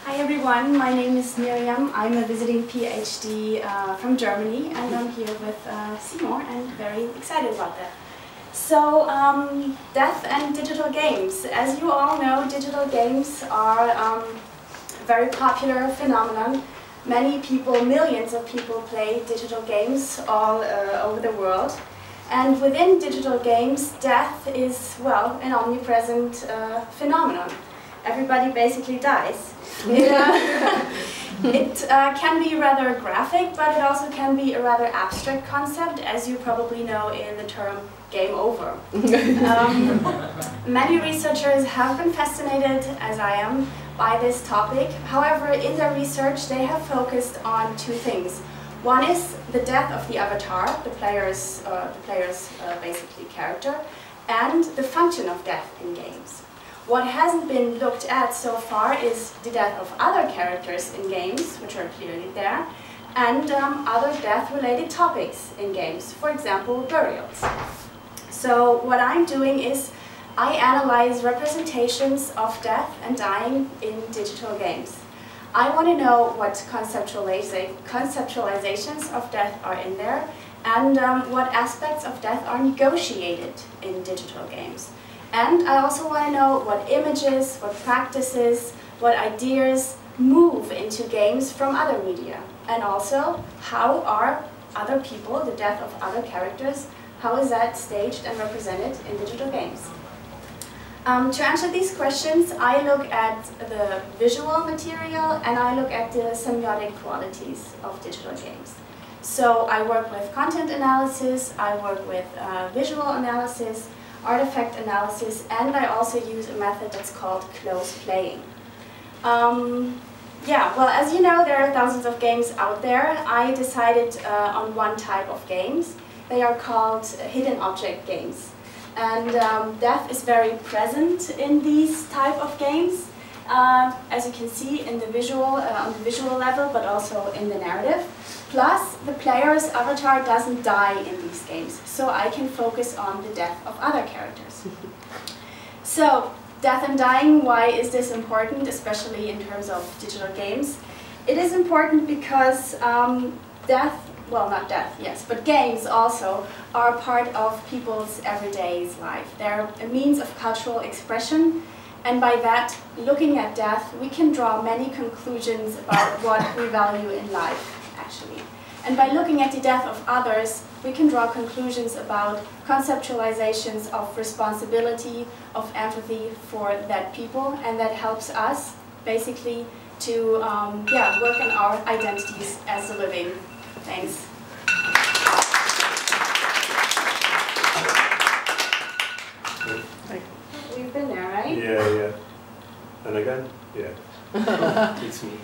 Hi everyone, my name is Miriam. I'm a visiting PhD from Germany, and I'm here with CeMoRe and very excited about that. So, death and digital games. As you all know, digital games are a very popular phenomenon. Many people, millions of people play digital games all over the world. And within digital games, death is, well, an omnipresent phenomenon. Everybody basically dies. It can be rather graphic, but it also can be a rather abstract concept, as you probably know in the term game over. Many researchers have been fascinated, as I am, by this topic. However, in their research they have focused on two things. One is the death of the avatar, the player's basically character, and the function of death in games. What hasn't been looked at so far is the death of other characters in games, which are clearly there, and other death-related topics in games, for example, burials. So what I'm doing is I analyze representations of death and dying in digital games. I want to know what conceptualizations of death are in there, and what aspects of death are negotiated in digital games. And I also want to know what images, what practices, what ideas move into games from other media. And also, how are other people, the death of other characters, how is that staged and represented in digital games? To answer these questions, I look at the visual material and I look at the semiotic qualities of digital games. So I work with content analysis, I work with visual analysis, artifact analysis, and I also use a method that's called close playing. Well, as you know, there are thousands of games out there. I decided on one type of games. They are called hidden object games. And death is very present in these type of games, as you can see in the visual, on the visual level, but also in the narrative. Plus, the player's avatar doesn't die in these games, so I can focus on the death of other characters. So, death and dying, why is this important, especially in terms of digital games? It is important because death, well, not death, yes, but games also are part of people's everyday life. They're a means of cultural expression, and by that, looking at death, we can draw many conclusions about what we value in life, actually. And by looking at the death of others, we can draw conclusions about conceptualizations of responsibility, of empathy for that people, and that helps us, basically, to work on our identities as a living. Thanks. We've been there, right? Yeah. And again? Yeah. It's me.